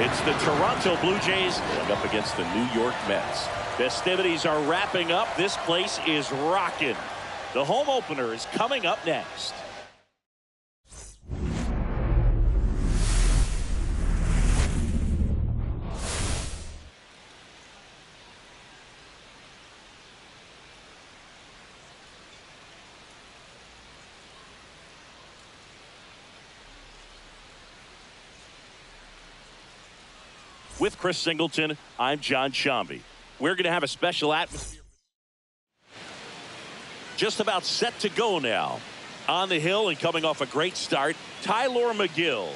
It's the Toronto Blue Jays up against the New York Mets. Festivities are wrapping up. This place is rocking. The home opener is coming up next. With Chris Singleton, I'm John Shambi. We're going to have a special atmosphere. Just about set to go now. On the hill and coming off a great start, Tyler McGill.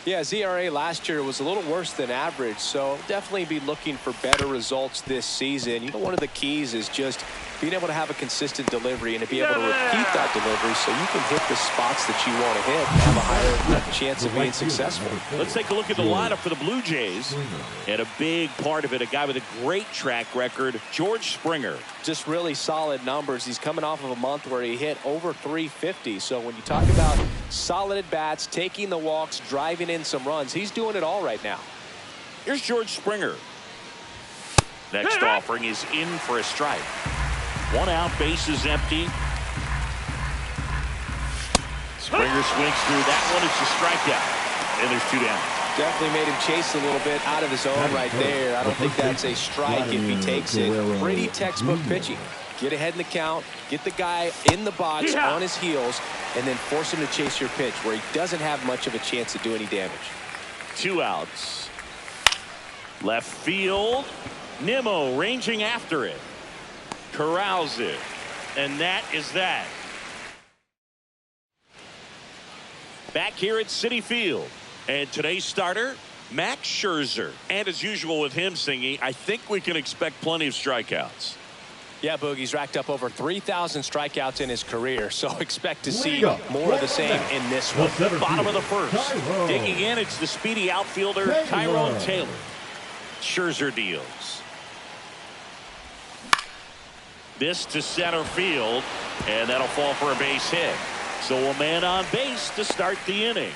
Yeah, his ERA last year was a little worse than average, so definitely be looking for better results this season. You know, one of the keys is just being able to have a consistent delivery and to be able to repeat that delivery so you can hit the spots that you want to hit and have a higher chance of being successful. Let's take a look at the lineup for the Blue Jays. And a big part of it, a guy with a great track record, George Springer. Just really solid numbers. He's coming off of a month where he hit over 350. So when you talk about solid at bats, taking the walks, driving in some runs, he's doing it all right now. Here's George Springer. Next offering is in for a strike. 1 out, base is empty. Springer swings through. That one is a strikeout. And there's 2 down. Definitely made him chase a little bit out of his own right there. I don't think that's a strike if he takes it. Pretty textbook pitching. Get ahead in the count, get the guy in the box on his heels, and then force him to chase your pitch where he doesn't have much of a chance to do any damage. 2 outs. Left field. Nimmo ranging after it. Corrals it. And that is that. Back here at Citi Field. And today's starter, Max Scherzer. And as usual with him singing, I think we can expect plenty of strikeouts. Yeah, Boogie's racked up over 3,000 strikeouts in his career, so expect to see more of the same in this one. Bottom of the first. Digging in, it's the speedy outfielder, Tyrone Taylor. Scherzer deals. This to center field, and that'll fall for a base hit. So a man on base to start the inning.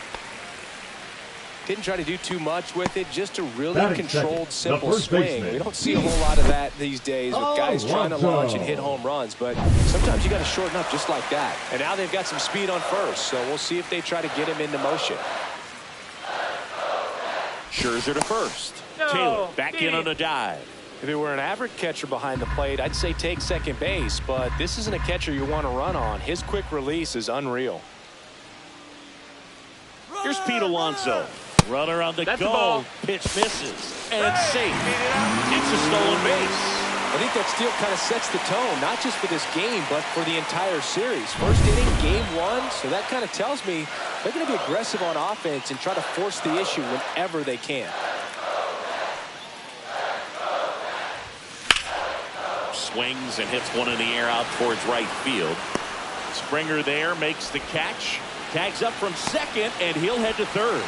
Didn't try to do too much with it, just a really controlled, simple swing. We don't see a whole lot of that these days with guys trying to launch and hit home runs, but sometimes you got to shorten up just like that. And now they've got some speed on first, so we'll see if they try to get him into motion. Scherzer to first. Taylor back in on a dive. If it were an average catcher behind the plate, I'd say take second base, but this isn't a catcher you want to run on. His quick release is unreal. Here's Pete Alonso. Runner on the go. Pitch misses. And safe. It's a stolen base. I think that steal kind of sets the tone, not just for this game, but for the entire series. First inning, game 1, so that kind of tells me they're going to be aggressive on offense and try to force the issue whenever they can. Swings and hits one in the air out towards right field. Springer there makes the catch. Tags up from second, and he'll head to third.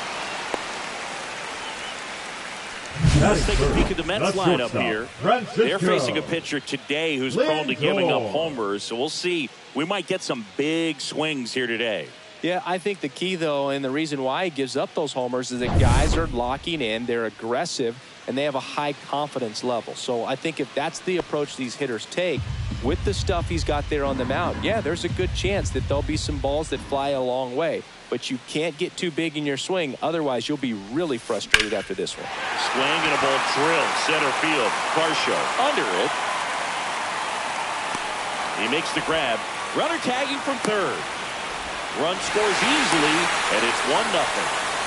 Let's take a peek at the Mets lineup here. They're facing a pitcher today who's prone to giving up homers, so we'll see. We might get some big swings here today. Yeah, I think the key, though, and the reason why he gives up those homers is that guys are locking in, they're aggressive, and they have a high confidence level. So I think if that's the approach these hitters take, with the stuff he's got there on the mound, yeah, there's a good chance that there'll be some balls that fly a long way. But you can't get too big in your swing, otherwise you'll be really frustrated after this one. Swing and a ball drilled center field. Varsho under it. He makes the grab. Runner tagging from third. Run scores easily, and it's 1-0.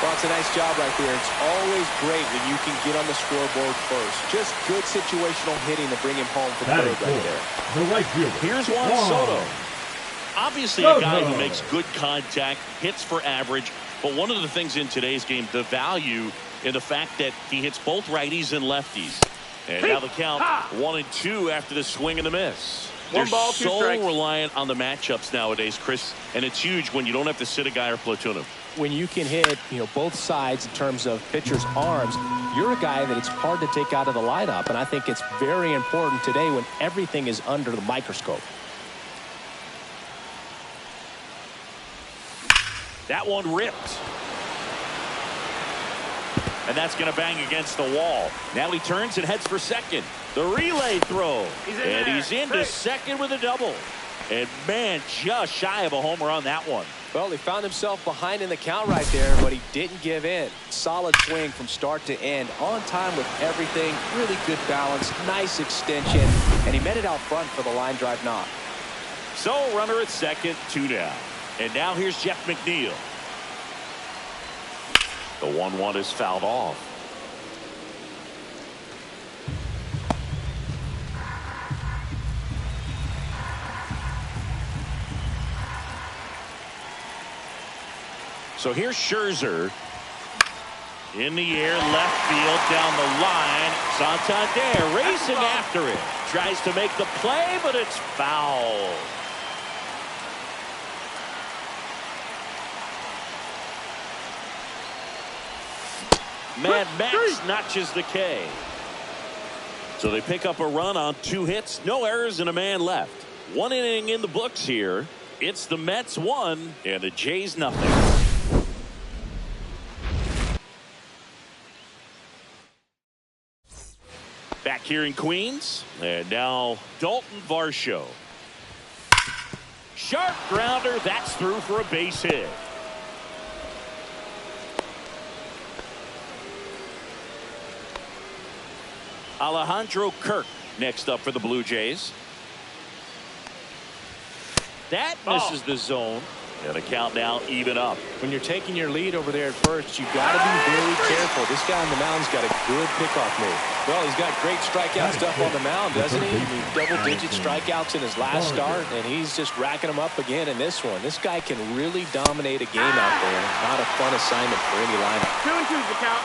Well, it's a nice job right there. It's always great when you can get on the scoreboard first. Just good situational hitting to bring him home for third right there. The right fielder. Here's Juan Soto. Obviously a guy who makes good contact, hits for average, but one of the things in today's game, the value in the fact that he hits both righties and lefties. And now the count 1-2 after the swing and the miss. They're so reliant on the matchups nowadays, Chris, and it's huge when you don't have to sit a guy or platoon him. When you can hit, both sides in terms of pitchers' arms, you're a guy that it's hard to take out of the lineup, and I think it's very important today when everything is under the microscope. That one ripped. And that's going to bang against the wall. Now he turns and heads for second. The relay throw. And he's into second with a double. And man, just shy of a homer on that one. Well, he found himself behind in the count right there, but he didn't give in. Solid swing from start to end. On time with everything. Really good balance. Nice extension. And he met it out front for the line drive knock. So runner at second, 2 down. And now here's Jeff McNeil. The 1-1 is fouled off. So here's Scherzer. In the air, left field, down the line. Santander racing after it. Tries to make the play, but it's foul. Mad Max notches the K. So they pick up a run on 2 hits, no errors, and a man left. 1 inning in the books here. It's the Mets 1 and the Jays nothing. Back here in Queens, and now Dalton Varsho. Sharp grounder, that's through for a base hit. Alejandro Kirk next up for the Blue Jays. That misses the zone. And the count now even up. When you're taking your lead over there at first, you've got to be very careful. This guy on the mound's got a good pickoff move. Well, he's got great strikeout stuff on the mound, doesn't he? I mean, double-digit strikeouts in his last start, and he's just racking them up again in this one. This guy can really dominate a game out there. Not a fun assignment for any lineup. 2-2's the count.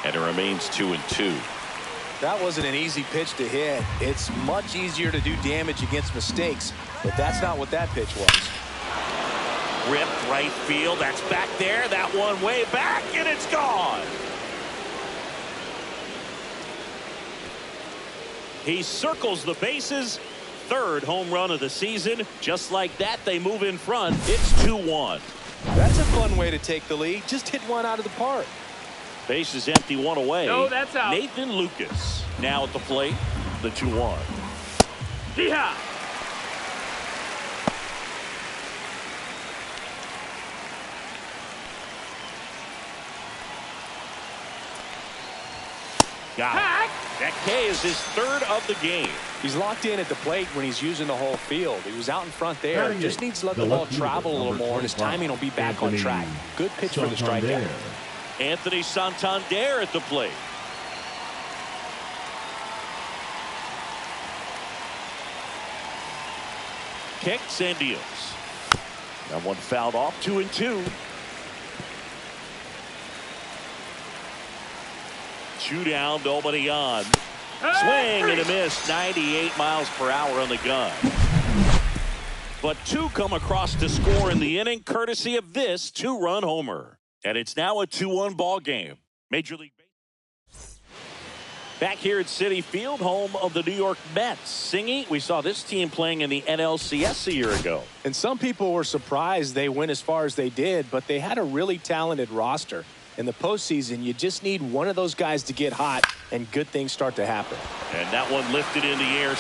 And it remains 2-2. That wasn't an easy pitch to hit. It's much easier to do damage against mistakes, but that's not what that pitch was. Ripped right field. That's back there. That one way back, and it's gone. He circles the bases. 3rd home run of the season. Just like that, they move in front. It's 2-1. That's a fun way to take the lead. Just hit one out of the park. Base is empty, 1 away. No, that's out. Nathan Lucas now at the plate. The 2-1. Yeehaw! Got it. That K is his 3rd of the game. He's locked in at the plate when he's using the whole field. He was out in front there. Just needs to let the ball travel a little more, and his timing will be back on track. Good pitch for the strikeout. Anthony Santander at the plate. Kicks and deals. That one fouled off. 2-2. 2 down, nobody on. Swing and a miss. 98 miles per hour on the gun. But 2 come across to score in the inning, courtesy of this 2-run homer. And it's now a 2-1 ball game. Major League Baseball. Back here at Citi Field, home of the New York Mets. Singy, we saw this team playing in the NLCS a year ago. And some people were surprised they went as far as they did, but they had a really talented roster. In the postseason, you just need one of those guys to get hot, and good things start to happen. And that one lifted in the air.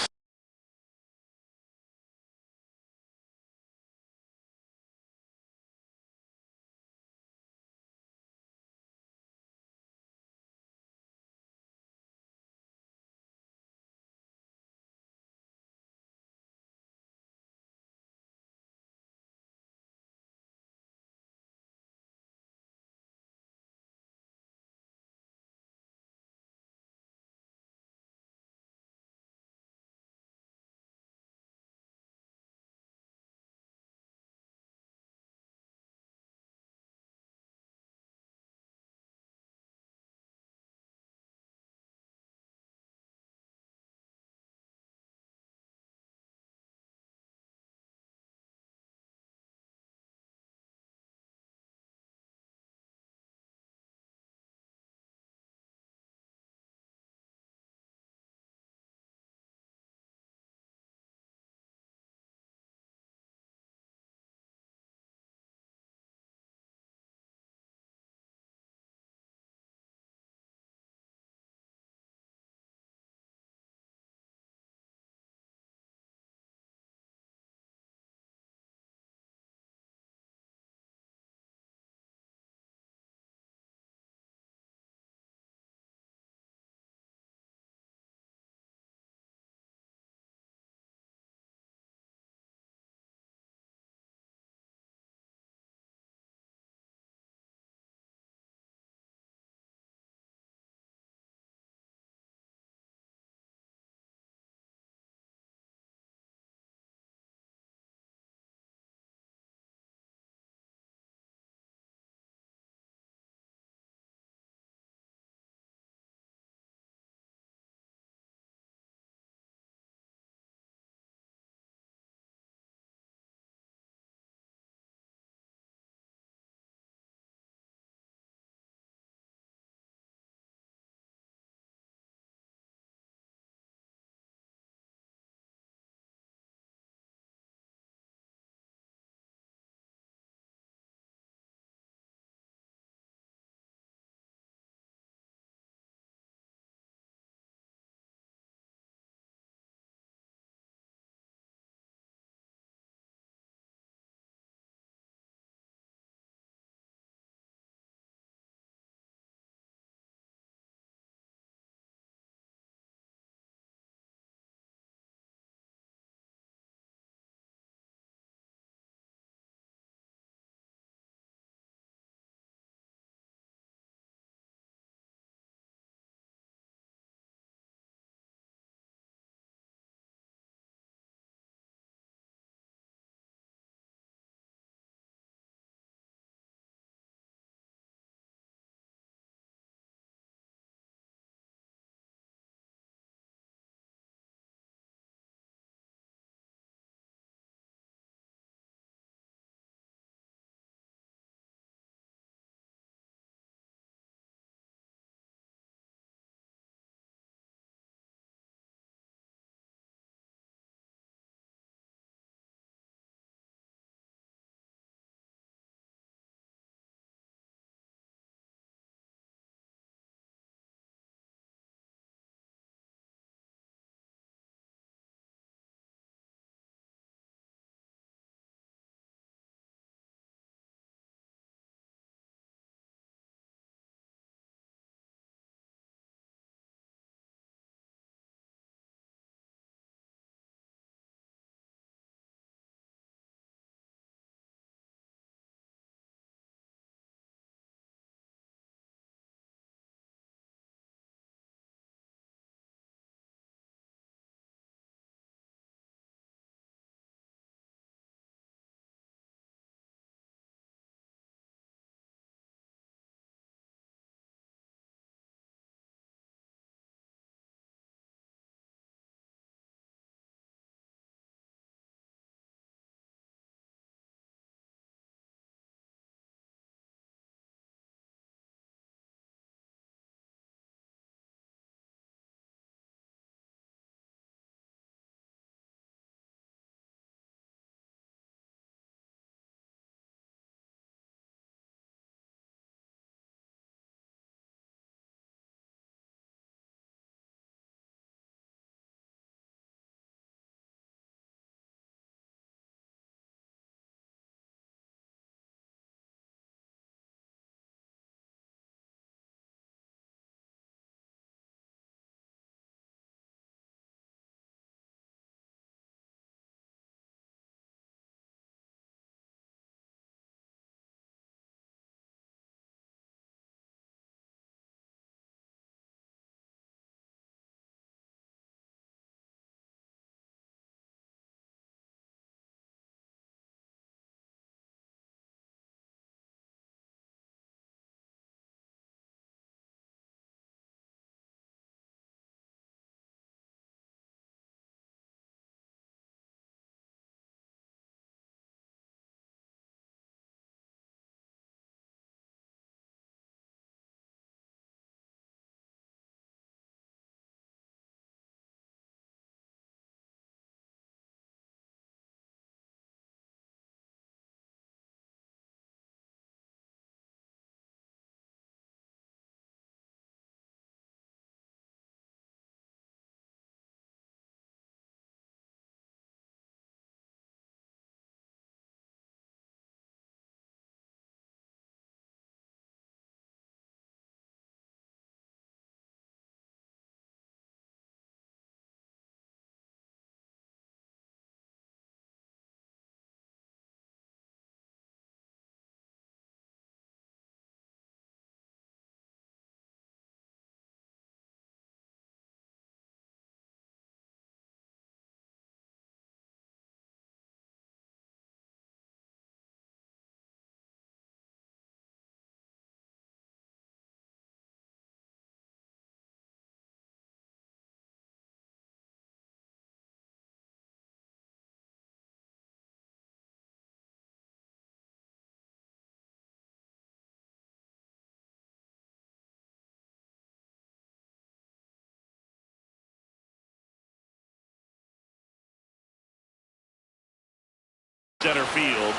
Center field.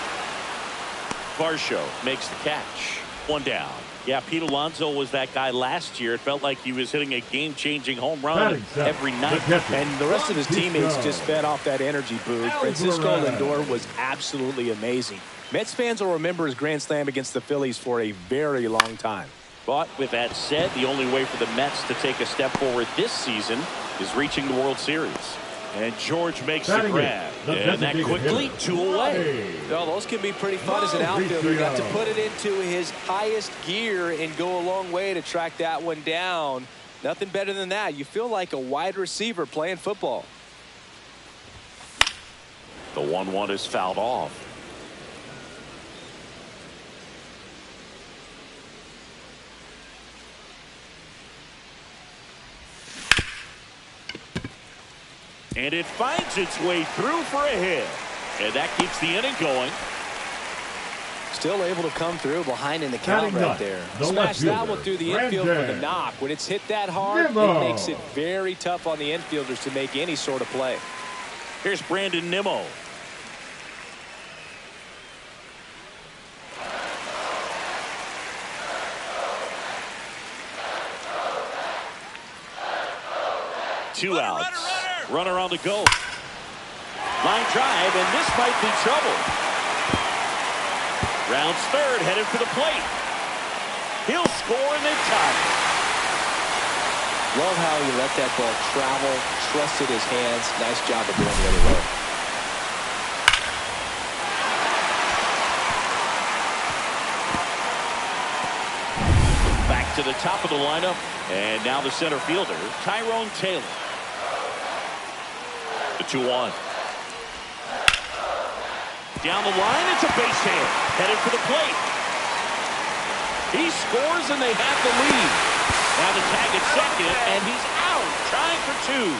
Varsho makes the catch. One down. Yeah, Pete Alonso was that guy last year. It felt like he was hitting a game-changing home run every night. And the rest of his teammates just fed off that energy boost. Francisco Lindor was absolutely amazing. Mets fans will remember his grand slam against the Phillies for a very long time. But with that said, the only way for the Mets to take a step forward this season is reaching the World Series. And George makes the grab. And that quickly, 2 away. Well, those can be pretty fun as an outfielder. Got to put it into his highest gear and go a long way to track that one down. Nothing better than that. You feel like a wide receiver playing football. The 1-1 is fouled off. And it finds its way through for a hit. And that keeps the inning going. Still able to come through behind in the count right there. Smash that one through the infield for the knock. When it's hit that hard, it makes it very tough on the infielders to make any sort of play. Here's Brandon Nimmo. Two outs. Runner on the go. Line drive, and this might be trouble. Rounds third, headed for the plate. He'll score and then tie it. Love how he let that ball travel, trusted his hands. Nice job of doing the other way. Back to the top of the lineup, and now the center fielder, Tyrone Taylor. The 2-1. Down the line, it's a base hit. Headed for the plate. He scores and they have the lead. Now the tag at second, and he's out, trying for 2.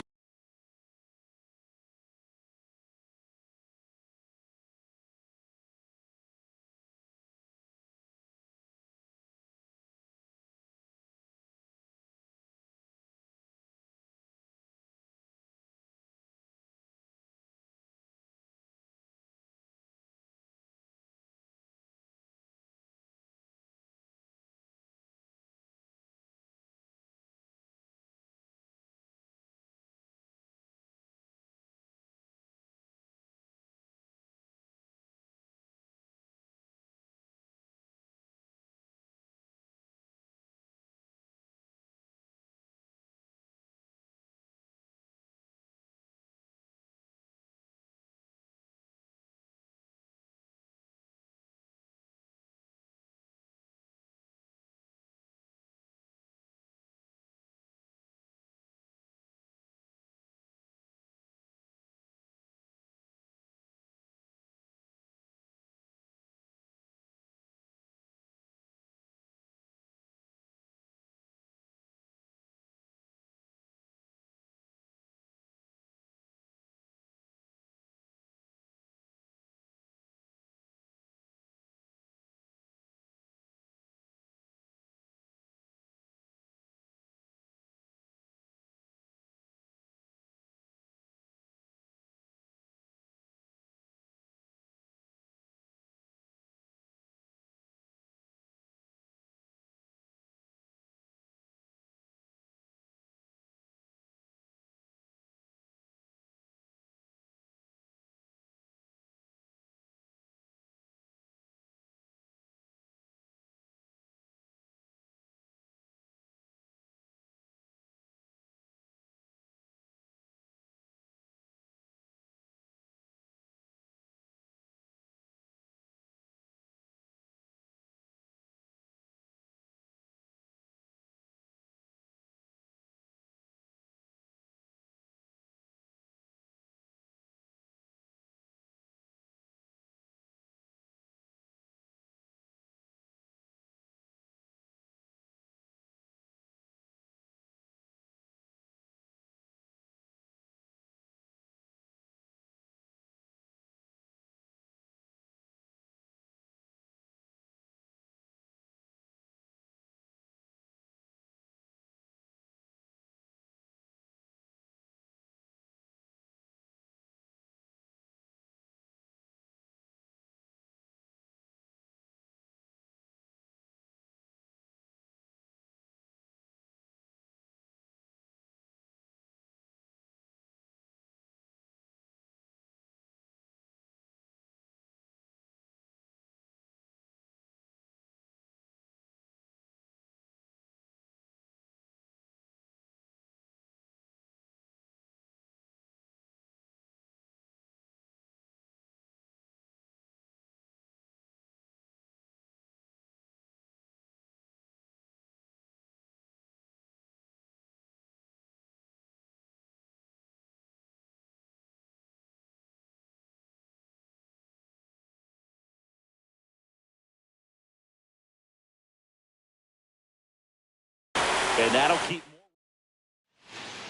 And that'll keep.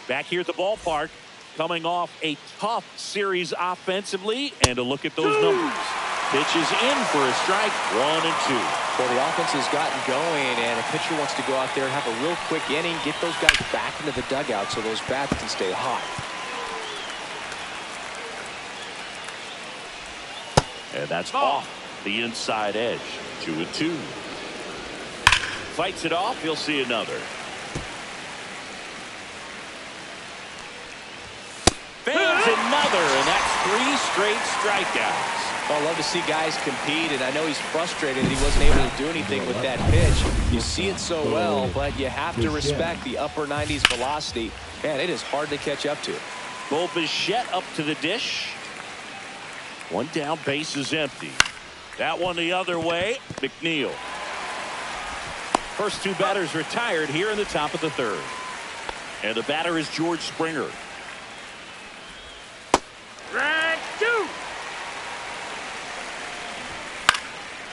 Back here at the ballpark, coming off a tough series offensively, and a look at those numbers. Pitches in for a strike, 1 and 2. Well, the offense has gotten going, and a pitcher wants to go out there and have a real quick inning, get those guys back into the dugout so those bats can stay hot. And that's off the inside edge, 2 and 2. Fights it off, he'll see another. Fans another, and that's 3 straight strikeouts. Well, I love to see guys compete, and I know he's frustrated that he wasn't able to do anything with that pitch. You see it so well, but you have to respect the upper 90s velocity. Man, it is hard to catch up to. Bo Bichette up to the dish. 1 down, base is empty. That one the other way, McNeil. First 2 batters retired here in the top of the 3rd. And the batter is George Springer. Strike 2.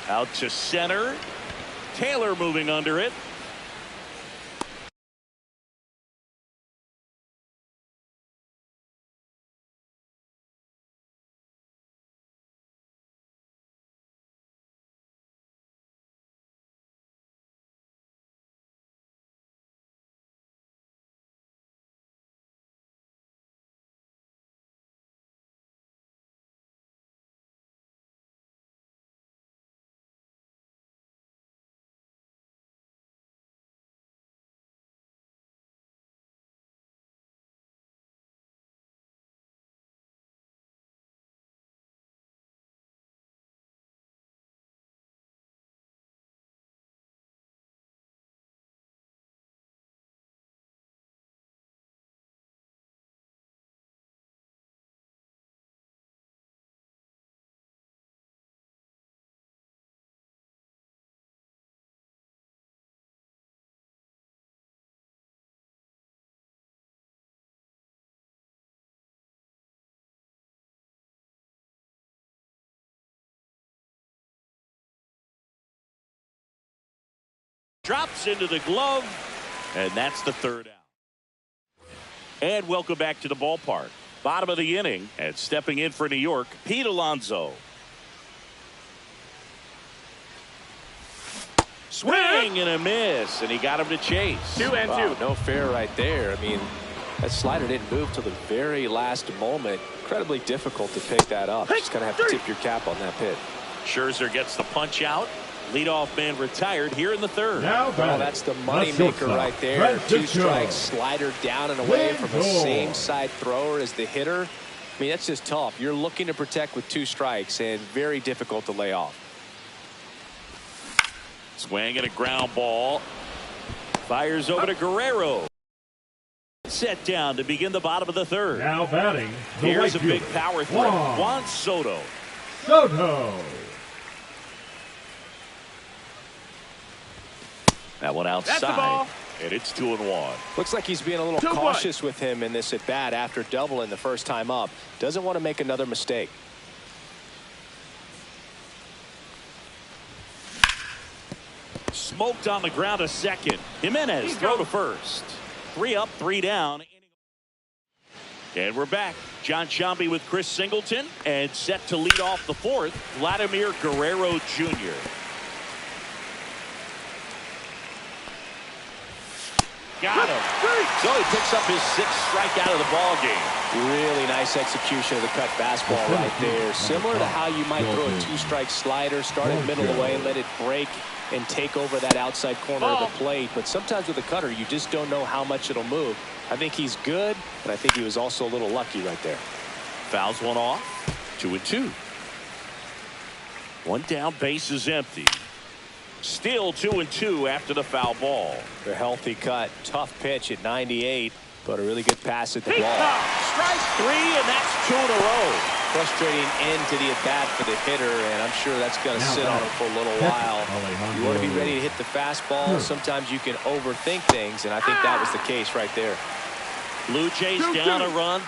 Out to center. Taylor moving under it. Drops into the glove, and that's the 3rd out. And welcome back to the ballpark. Bottom of the inning, and stepping in for New York, Pete Alonso. Swing and a miss, and he got him to chase. 2 and 2. Wow, no fair right there. I mean, that slider didn't move till the very last moment. Incredibly difficult to pick that up. Just gonna have to tip your cap on that pitch. Scherzer gets the punch out. Leadoff man retired here in the 3rd. Well, that's the money maker right there. 2 strikes, slider down and away from the same side thrower as the hitter. I mean, that's just tough. You're looking to protect with 2 strikes, and very difficult to lay off. Swing and a ground ball. Fires over to Guerrero. Set down to begin the bottom of the 3rd. Now batting. Here's a big power threat. Juan Soto. That one outside, and it's 2-1. Looks like he's being a little cautious with him in this at bat after doubling the first time up. Doesn't want to make another mistake. Smoked on the ground to second. Jimenez throw to first. 3 up, 3 down. And we're back. John Sciambi with Chris Singleton, and set to lead off the 4th, Vladimir Guerrero Jr. Got him. So he picks up his 6th strikeout of the ball game. Really nice execution of the cut fastball right there. Similar to how you might throw a 2-strike slider, start it middle away, let it break and take over that outside corner of the plate. But sometimes with a cutter, you just don't know how much it'll move. I think he's good, but I think he was also a little lucky right there. Fouls one off. 2 and 2. 1 down, base is empty. Still 2 and 2 after the foul ball. A healthy cut, tough pitch at 98, but a really good pass at the ball. Strike 3, and that's 2 in a row. Frustrating end to the at-bat for the hitter, and I'm sure that's going to sit on him for a little while. You want to be ready to hit the fastball. Sometimes you can overthink things, and I think that was the case right there. Blue Jays down a run.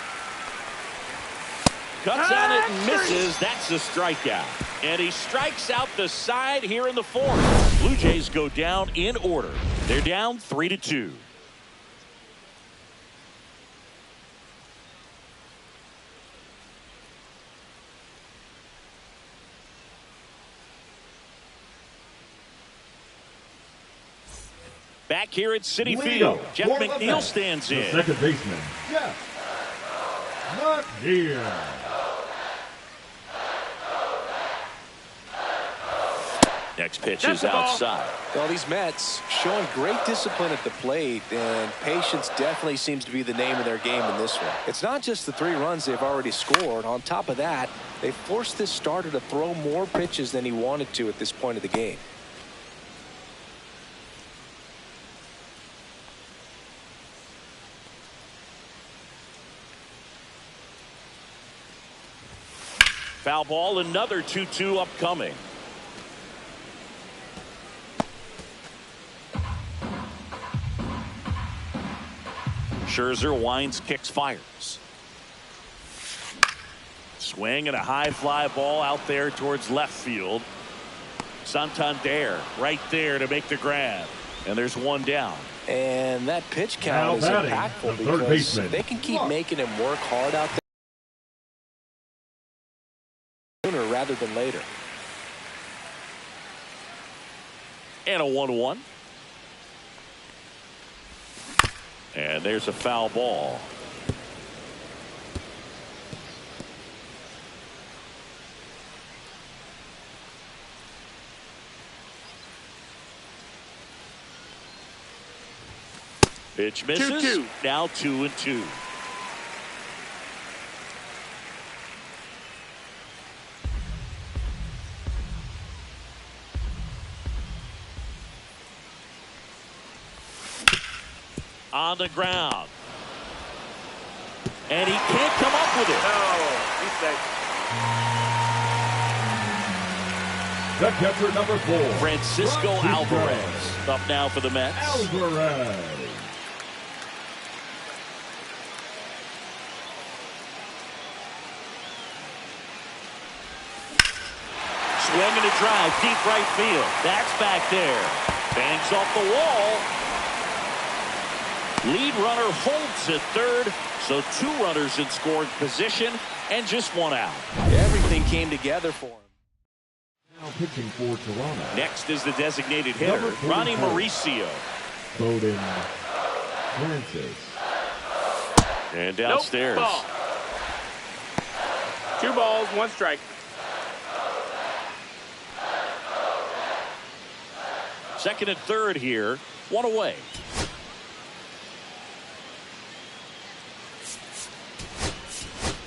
Cuts on it and misses. That's a strikeout. And he strikes out the side here in the 4th. Blue Jays go down in order. They're down 3-2. Back here at Citi Field, Jeff McNeil stands in. Second baseman, Jeff McNeil. Next pitch is outside. Well, these Mets showing great discipline at the plate, and patience definitely seems to be the name of their game in this one. It's not just the 3 runs they've already scored. On top of that, they forced this starter to throw more pitches than he wanted to at this point of the game. Foul ball, another 2-2 upcoming. Scherzer winds, kicks, fires. Swing and a high fly ball out there towards left field. Santander right there to make the grab. And there's one down. And that pitch count is impactful because they can keep making him work hard out there sooner rather than later. And a 1-1. And there's a foul ball. Pitch misses. 2-2. Now 2-2. On the ground. And he can't come up with it. No, he's safe. The catcher, number 4, Francisco Alvarez up now for the Mets. Alvarez. Swing and a drive, deep right field. That's back there. Bangs off the wall. Lead runner holds at third, so 2 runners in scoring position and just 1 out. Everything came together for him. Now pitching for Toronto. Next is the designated hitter, Ronnie Mauricio. Bowden Francis. And downstairs. Nope, ball. 2 balls, 1 strike. Second and third here, 1 away.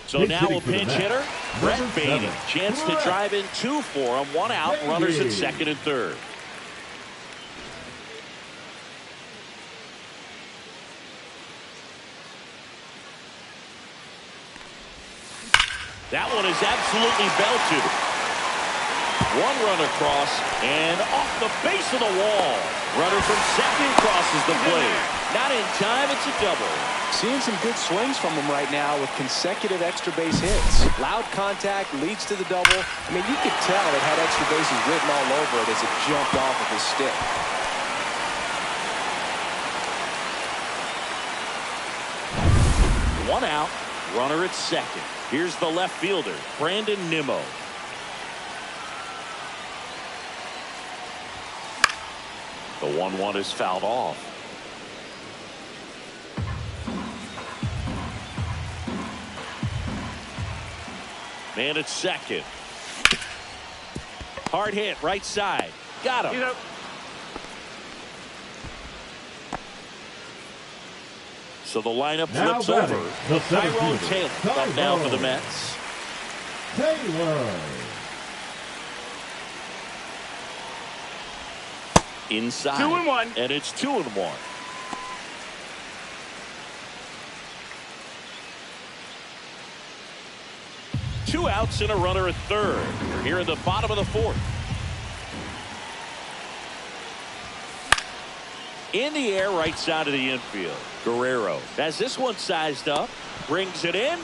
So now a pinch hitter, Brett Beatty. Chance to drive in 2 for him. 1 out, runners at second and third. That one is absolutely belted. 1 run across and off the base of the wall. Runner from second crosses the plate. Not in time, it's a double. Seeing some good swings from him right now with consecutive extra base hits. Loud contact leads to the double. I mean, you could tell it had extra bases written all over it as it jumped off of his stick. One out, runner at second. Here's the left fielder, Brandon Nimmo. The 1-1 is fouled off. Man at second. Hard hit, right side. Got him. So the lineup Now flips over. the center Tyrone fielder, Taylor up now for the Mets. Taylor. Inside. 2-1. And it's 2-1. Two outs and a runner at third. We're here in the bottom of the 4th. In the air, right side of the infield. Guerrero has this one sized up, brings it in,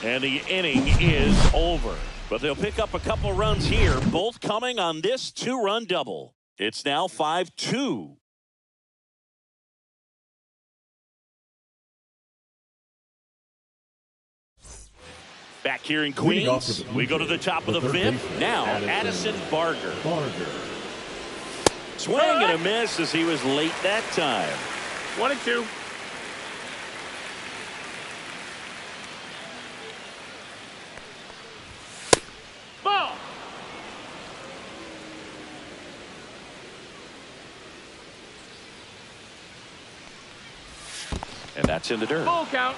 and the inning is over. But they'll pick up a couple runs here, both coming on this 2-run double. It's now 5-2. Back here in Queens, we go to the top of the 5th. Now, Addison Barger. Swing and a miss as he was late that time. 1-2. Ball. And that's in the dirt. Full count.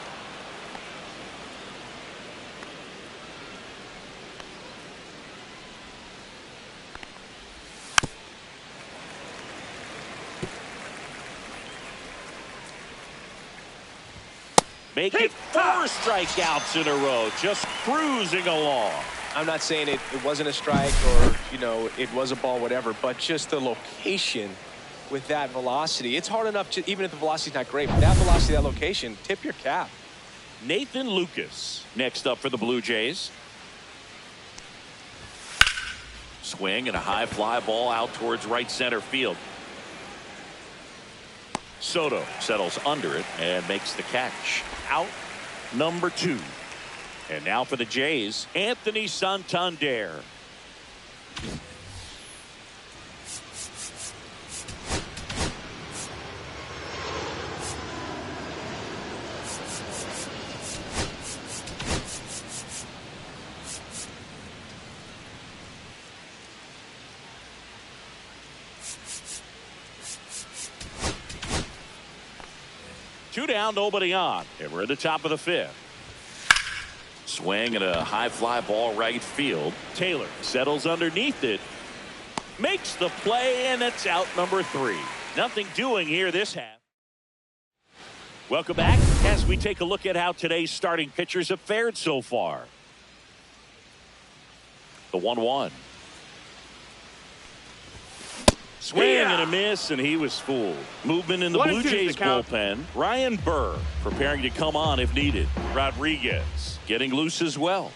Make it 4 strikeouts in a row, just cruising along. I'm not saying it wasn't a strike or, you know, it was a ball, whatever, but just the location with that velocity. It's hard enough to, even if the velocity's not great, but that velocity, that location, tip your cap. Nathan Lucas next up for the Blue Jays. Swing and a high fly ball out towards right center field. Soto settles under it and makes the catch. Out number 2. And now for the Jays, Anthony Santander. Two down, nobody on, and we're at the top of the 5th. Swing and a high fly ball right field. Taylor settles underneath it, makes the play, and it's out number 3. Nothing doing here this half. Welcome back as we take a look at how today's starting pitchers have fared so far. The 1-1. Swing and a miss, and he was fooled. Movement in the Blue Jays bullpen. Ryan Burr preparing to come on if needed. Rodriguez getting loose as well.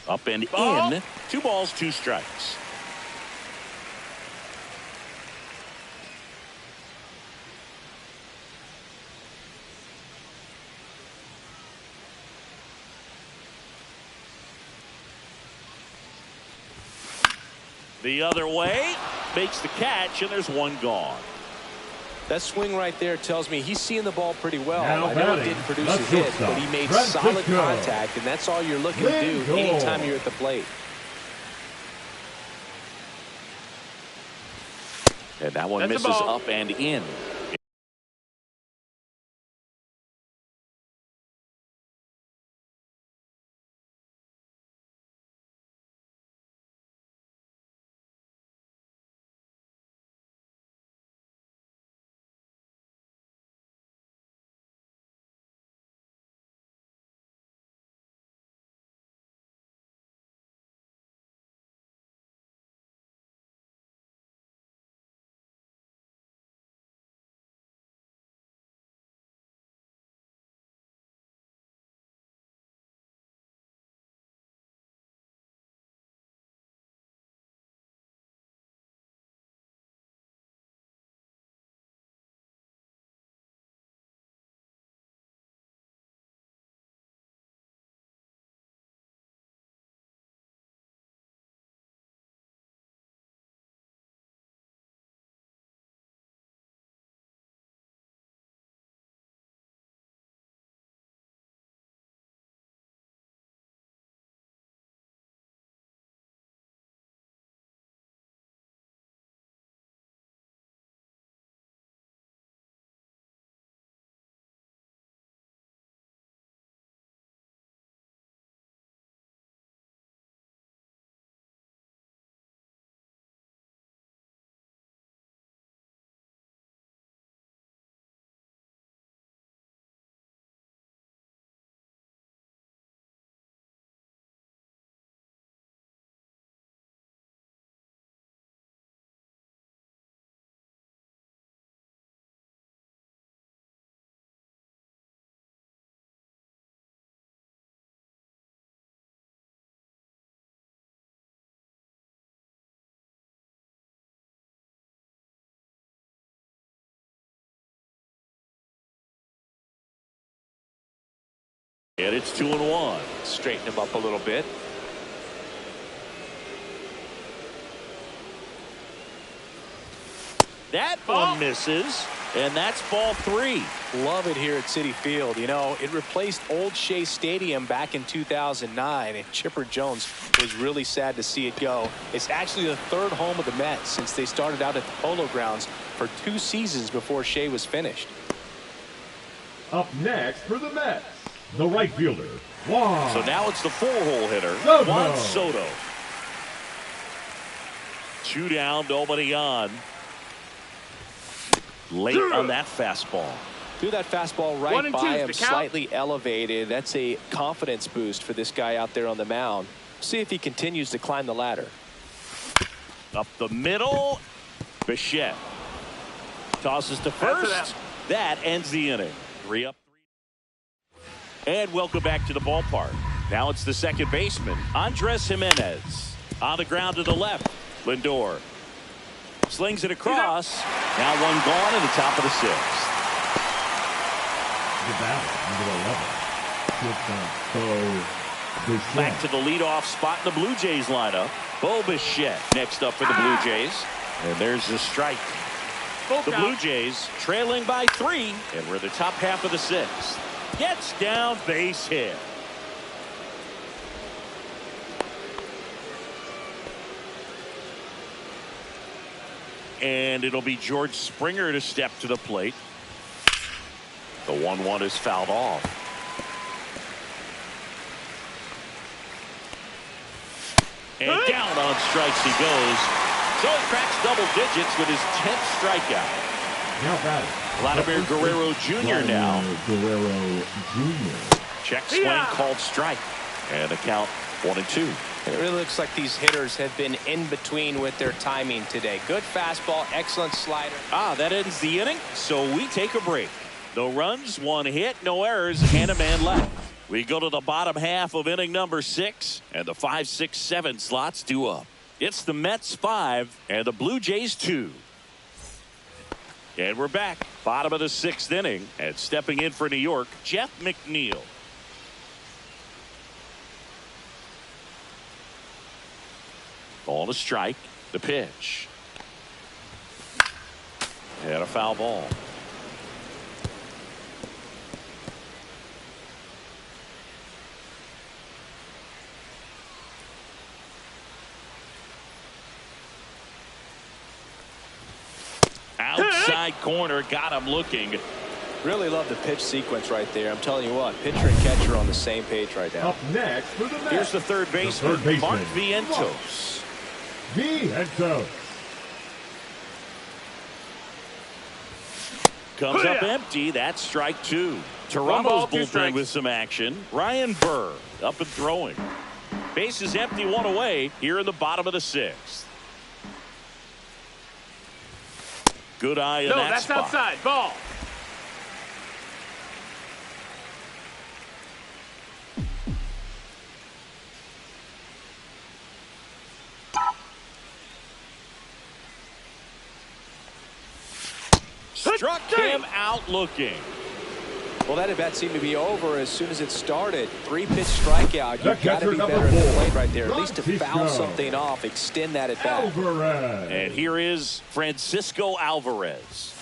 Up and in. 2 balls, 2 strikes. The other way, makes the catch, and there's 1 gone. That swing right there tells me he's seeing the ball pretty well. Now I know it didn't produce a hit, but he made solid contact, and that's all you're looking to do anytime you're at the plate. And that one misses up and in. And it's 2-1. Straighten him up a little bit. That one misses, and that's ball 3. Love it here at Citi Field. You know, it replaced Old Shea Stadium back in 2009, and Chipper Jones was really sad to see it go. It's actually the third home of the Mets since they started out at the Polo Grounds for 2 seasons before Shea was finished. Up next for the Mets, the right fielder, Juan. So now it's the 4-hole hitter, Soto. Juan Soto. 2 down, nobody on. Late on that fastball. Threw that fastball right 1 and 2 by is him, the count. slightly elevated. That's a confidence boost for this guy out there on the mound. See if he continues to climb the ladder. Up the middle, Bichette tosses to first. That ends the inning. 3 up. And welcome back to the ballpark. Now it's the second baseman, Andres Jimenez. On the ground to the left, Lindor slings it across. Now 1 gone in the top of the 6th. The batter, number 11. Bichette. Back to the leadoff spot in the Blue Jays lineup. Bo Bichette next up for the Blue Jays. And there's the strike. The Blue Jays trailing by 3, and we're in the top half of the 6th. Gets down, base hit. And it'll be George Springer to step to the plate. The 1-1 is fouled off. And down on strikes he goes. So he cracks double digits with his 10th strikeout. Now batting, Vladimir Guerrero Jr. now. Guerrero Jr. Check swing called strike. And the count 1-2. And it really looks like these hitters have been in between with their timing today. Good fastball, excellent slider. That ends the inning, so we take a break. No runs, 1 hit, no errors, and a man left. We go to the bottom half of inning number 6, and the 5, 6, 7 slots due up. It's the Mets 5 and the Blue Jays 2. And we're back, bottom of the 6th inning, and stepping in for New York, Jeff McNeil. Ball to strike, the pitch. And a foul ball. Outside corner, got him looking. Really love the pitch sequence right there. I'm telling you what, pitcher and catcher on the same page right now. Up next for the Mets. Here's the third baseman, Mark Vientos. Vientos. Comes up empty. That's strike 2. Toronto's bullpen with some action. Ryan Burr up and throwing. Base is empty, 1 away here in the bottom of the 6th. Good eye in that spot. That's outside. Ball. Struck him out looking. Well, that at bat seemed to be over as soon as it started. 3-pitch strikeout. You've got to be better at the plate right there. At least to foul something off, extend that at bat. And here is Francisco Alvarez.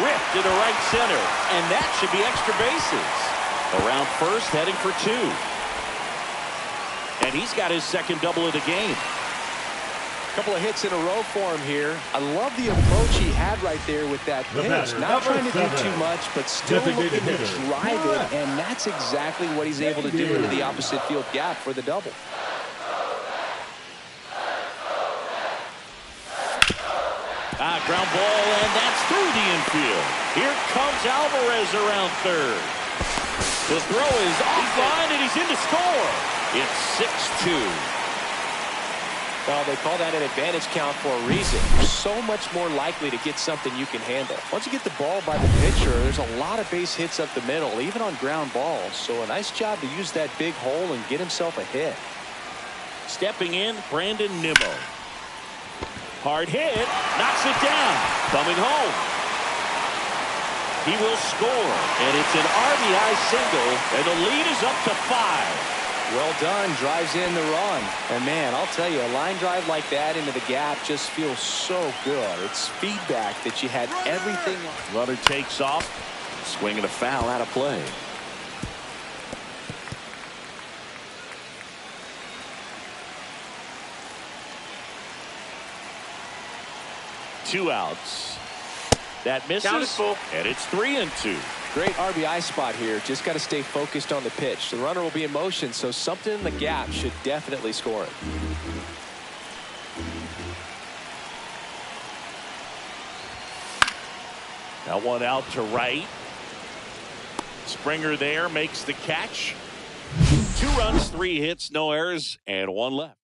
Ripped into right center, and that should be extra bases. Around first, heading for 2. And he's got his second double of the game. Couple of hits in a row for him here. I love the approach he had right there with that pitch. Not trying to do too much, but still looking to drive it, and that's exactly what he's able to do into the opposite field gap for the double. Ground ball, and that's through the infield. Here comes Alvarez around third. The throw is offline, and he's in to score. It's 6-2. Well, they call that an advantage count for a reason. You're so much more likely to get something you can handle. Once you get the ball by the pitcher, there's a lot of base hits up the middle, even on ground balls. So a nice job to use that big hole and get himself a hit. Stepping in, Brandon Nimmo. Hard hit, knocks it down. Coming home. He will score, and it's an RBI single, and the lead is up to 5. Well done, drives in the run. And man, I'll tell you, a line drive like that into the gap just feels so good. It's feedback that you had everything. Runner takes off, swinging a foul out of play. Two outs. That misses, and it's 3-2. Great RBI spot here. Just got to stay focused on the pitch. The runner will be in motion, so something in the gap should definitely score it. Now one out to right. Springer there makes the catch. 2 runs, 3 hits, no errors, and 1 left.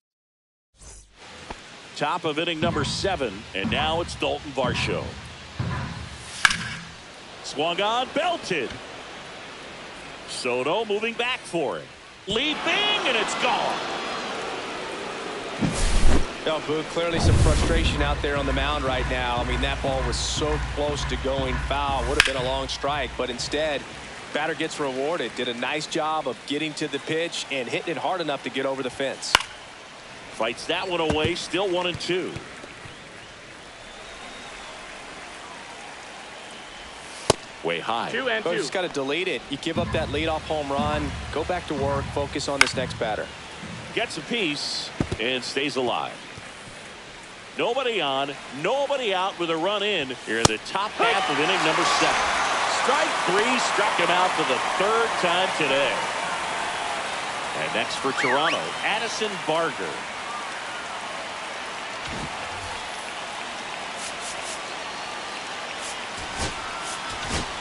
Top of inning number 7, and now it's Dalton Varsho. Swung on, belted. Soto moving back for it. Lead bing, and it's gone. Oh, Boo, clearly some frustration out there on the mound right now. I mean, that ball was so close to going foul. Would have been a long strike, but instead, batter gets rewarded. Did a nice job of getting to the pitch and hitting it hard enough to get over the fence. Fights that one away, still 1-2. Way high. 2-2. Coach just got to delete it. You give up that leadoff home run, go back to work, focus on this next batter. Gets a piece and stays alive. Nobody on, nobody out with a run in here in the top half of inning number 7. Strike 3, struck him out for the 3rd time today. And next for Toronto, Addison Barger.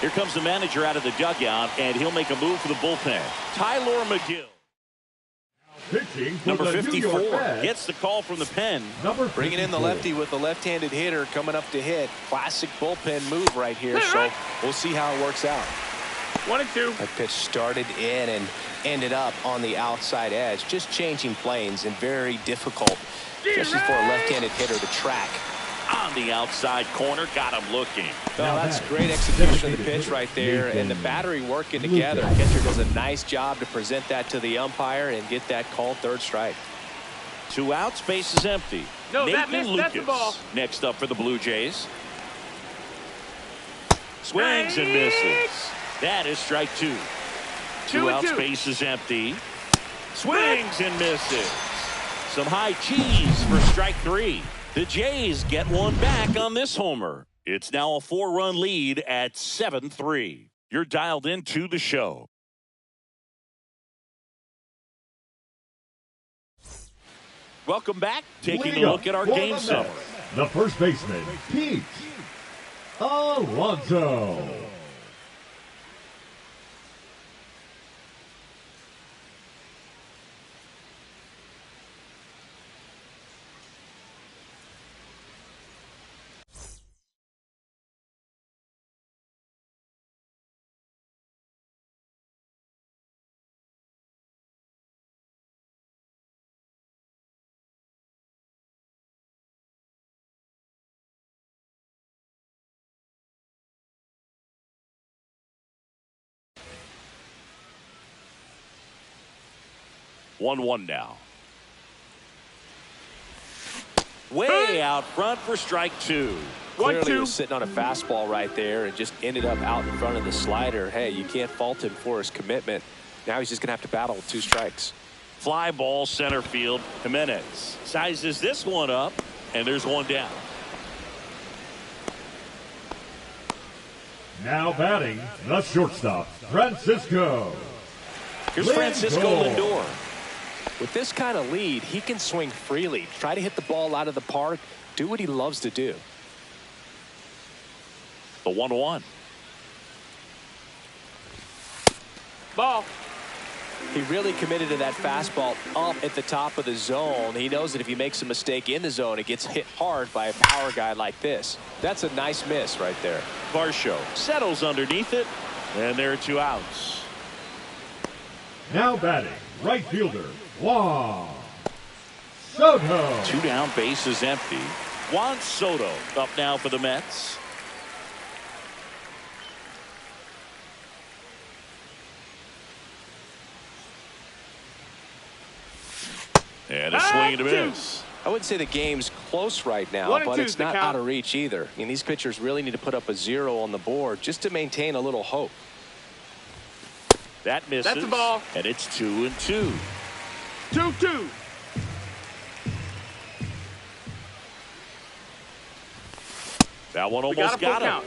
Here comes the manager out of the dugout, and he'll make a move for the bullpen. Tyler McGill. Pitching for Number the 54 New York Mets, gets the call from the pen. Bringing in the lefty with the left-handed hitter coming up to hit. Classic bullpen move right here, so we'll see how it works out. 1-2. That pitch started in and ended up on the outside edge. Just changing planes and very difficult, especially for a left-handed hitter to track. On the outside corner, got him looking. Well, that's great execution of the pitch right there, and the battery working together. Catcher does a nice job to present that to the umpire and get that called 3rd strike. 2 outs, base is empty. No, Nathan that missed. Lucas That's the ball. next up for the Blue Jays. Swings and misses. That is strike 2. 2 outs, 2-2. base is empty. Swings and misses. Some high cheese for strike 3. The Jays get one back on this homer. It's now a 4-run lead at 7-3. You're dialed into the show. Welcome back. Taking a look at our game summary. The first baseman, Pete Alonso. One now. Way out front for strike 2. Clearly was sitting on a fastball right there and just ended up out in front of the slider. Hey, you can't fault him for his commitment. Now he's just going to have to battle with 2 strikes. Fly ball center field. Jimenez sizes this one up, and there's one down. Now batting, the shortstop, Francisco. Here's Francisco Lindor. With this kind of lead, he can swing freely, try to hit the ball out of the park, do what he loves to do. The 1-1. Ball. He really committed to that fastball up at the top of the zone. He knows that if he makes a mistake in the zone, it gets hit hard by a power guy like this. That's a nice miss right there. Varsho settles underneath it, and there are 2 outs. Now batting, right fielder, Juan Soto. 2 down, base is empty. Juan Soto up now for the Mets. And a swing and a miss. I wouldn't say the game's close right now, but it's not out of reach either. I mean, these pitchers really need to put up a 0 on the board just to maintain a little hope. That misses. That's a ball. And it's 2-2. 2-2. That one almost got him.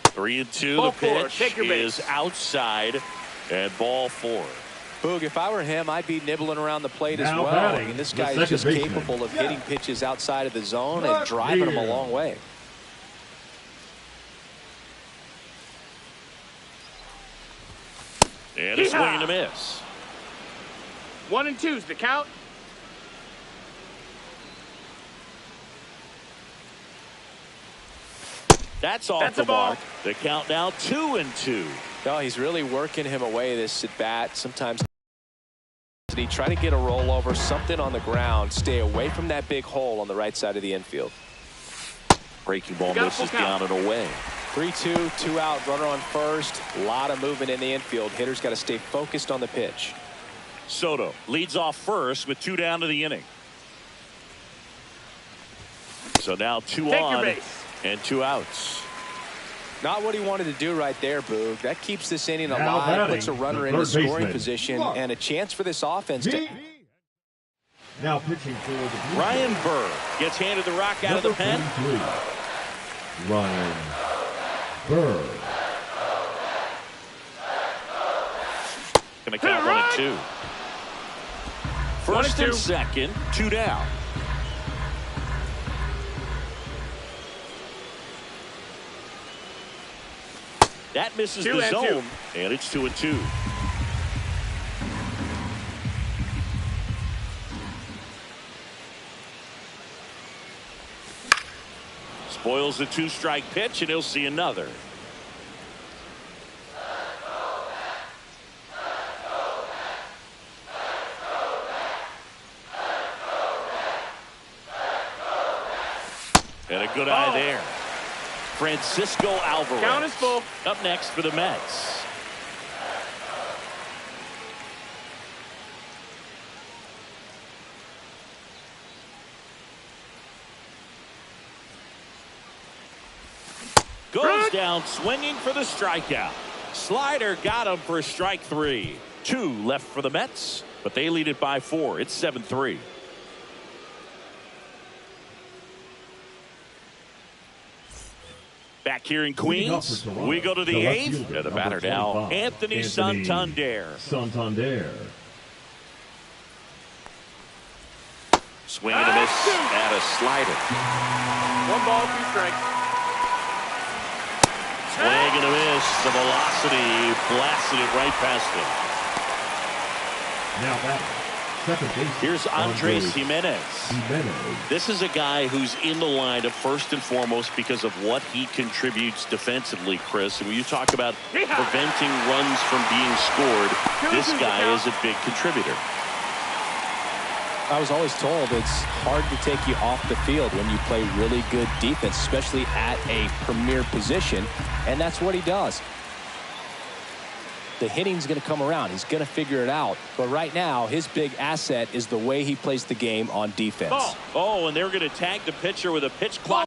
Three and two. The pitch is outside, and ball 4. Boog, if I were him, I'd be nibbling around the plate as well. I mean, this guy is just capable of hitting pitches outside of the zone and driving them a long way. And a swing and a miss. 1-2's the count. That's off the mark. The count now 2-2. No, he's really working him away this at bat. Sometimes he try to get a rollover, something on the ground, stay away from that big hole on the right side of the infield. Breaking ball misses down and away. 3-2, 2 out, runner on first. A lot of movement in the infield. Hitters got to stay focused on the pitch. Soto leads off first with 2 down to the inning. So now 2 on and 2 outs. Not what he wanted to do right there, Boog. That keeps this inning alive, puts a runner in a scoring position, and a chance for this offense to... Now pitching for the Ryan Burr gets handed the rock out of the pen. Ryan Burr. Going to count 1-2. First and second, 2 down. That misses the zone, and it's 2-2. Spoils the 2-strike pitch, and he'll see another. And a good eye there. Francisco Alvarez. Count is full. Up next for the Mets. Goes down swinging for the strikeout. Slider got him for strike 3. 2 left for the Mets, but they lead it by 4. It's 7-3. Back here in Queens, we go to the 8th. And the batter now, Anthony Santander. Swing and a miss and a slider. 1 ball, 2 strikes. Swing and a miss. The velocity blasted it right past him. Now batting. Here's Andres Jimenez. This is a guy who's in the lineup first and foremost because of what he contributes defensively, Chris. And when you talk about preventing runs from being scored, this guy is a big contributor. I was always told it's hard to take you off the field when you play really good defense, especially at a premier position, and that's what he does. The hitting's going to come around. He's going to figure it out. But right now, his big asset is the way he plays the game on defense. Oh, and they're going to tag the pitcher with a pitch clock.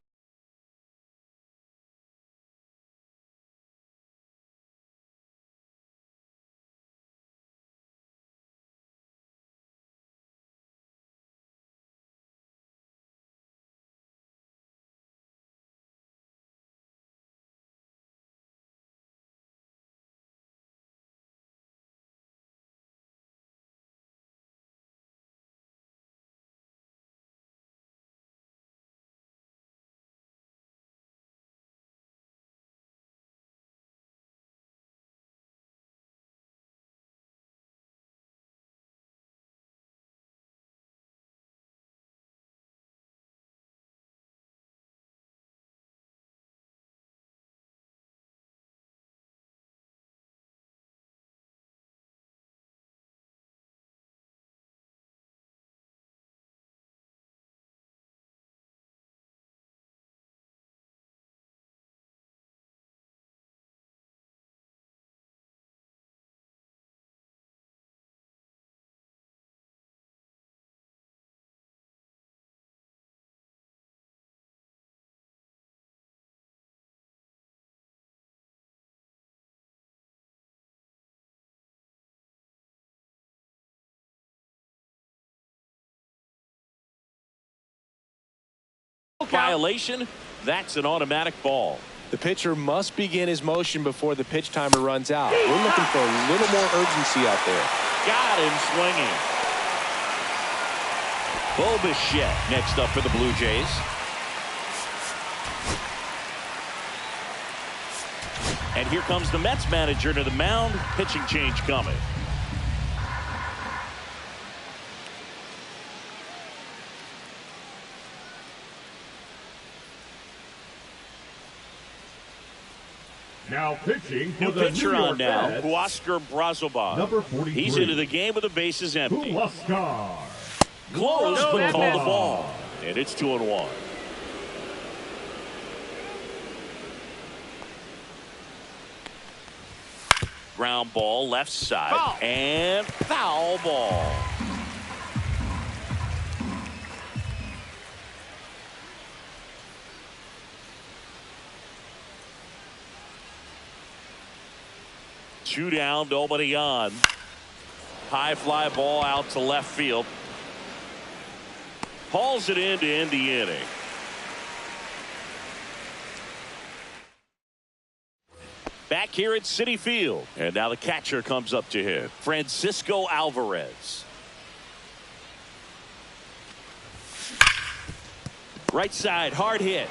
violation. That's an automatic ball. The pitcher must begin his motion before the pitch timer runs out. We're looking for a little more urgency out there. Got him swinging. Bo Bichette next up for the Blue Jays. And here comes the Mets manager to the mound. Pitching change coming. Now pitching for New the pitcher New on York now, Mets, Huascar Brazoban. number 43. He's into the game with the bases empty. Huascar. Close, No, but that call the missed. ball. And it's 2-1. Ground ball left side. Foul. And foul ball. Two down, nobody on. High fly ball out to left field. Hauls it in to end the inning. Back here at Citi Field. And now the catcher comes up to hit. Francisco Alvarez. Right side, hard hit.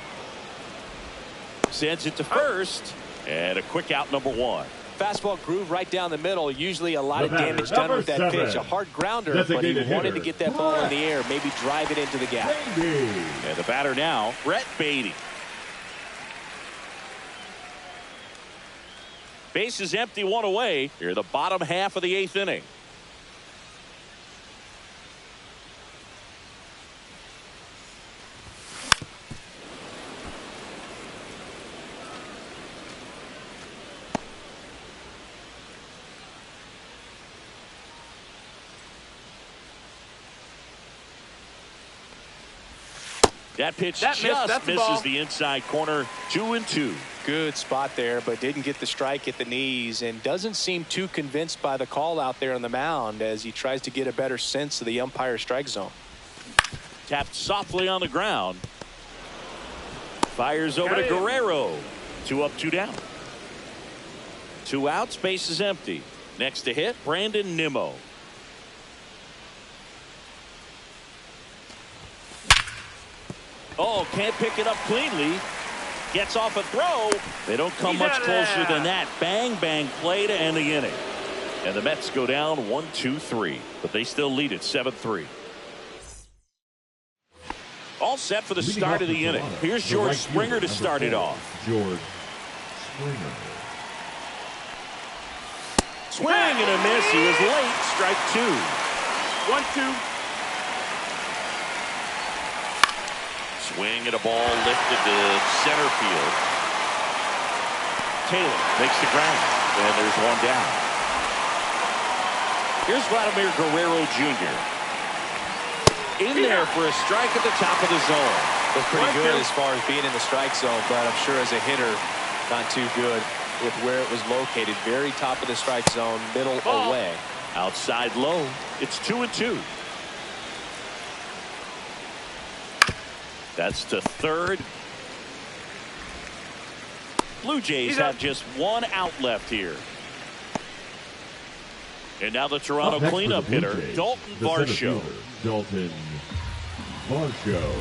Sends it to first. And a quick out, number 1. Fastball groove right down the middle. Usually a lot The of batter, damage done with that number pitch. 7. A hard grounder, but he Designated wanted hitter, to get that ball in the air, maybe drive it into the gap. Beatty. And the batter now, Brett Beatty. Base is empty, 1 away. Here the bottom half of the 8th inning. That pitch just misses the inside corner. 2-2. Good spot there, but didn't get the strike at the knees and doesn't seem too convinced by the call out there on the mound as he tries to get a better sense of the umpire strike zone. Tapped softly on the ground. Fires over to Guerrero. 2 up, 2 down. 2 outs, base is empty. Next to hit, Brandon Nimmo. Oh, can't pick it up cleanly. Gets off a throw. They don't come much closer than that. Bang, bang play to end the inning. And the Mets go down 1-2-3. But they still lead it 7-3. All set for the start of the inning. Here's George Springer to start it off. George Springer. Swing and a miss. He was late. Strike 2. 1-2. Swing and a ball lifted to center field. Taylor makes the grab. And there's 1 down. Here's Vladimir Guerrero Jr. In there for a strike at the top of the zone. Looks pretty good as far as being in the strike zone, but I'm sure as a hitter, not too good with where it was located. Very top of the strike zone, middle away. Outside low. It's 2-2. That's to third. Blue Jays have just 1 out left here. And now the Toronto Up next cleanup for the Blue hitter, Jays, Dalton the center Varsho. fielder, Dalton Varsho.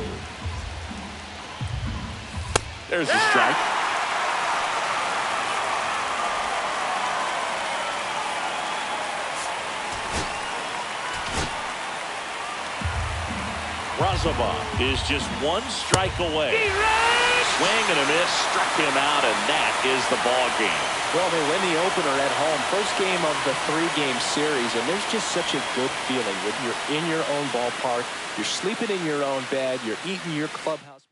There's the strike. Brazoban is just 1 strike away. Swing and a miss, struck him out, and that is the ball game. Well, they win the opener at home. First game of the 3-game series, and there's just such a good feeling when you're in your own ballpark, you're sleeping in your own bed, you're eating your clubhouse.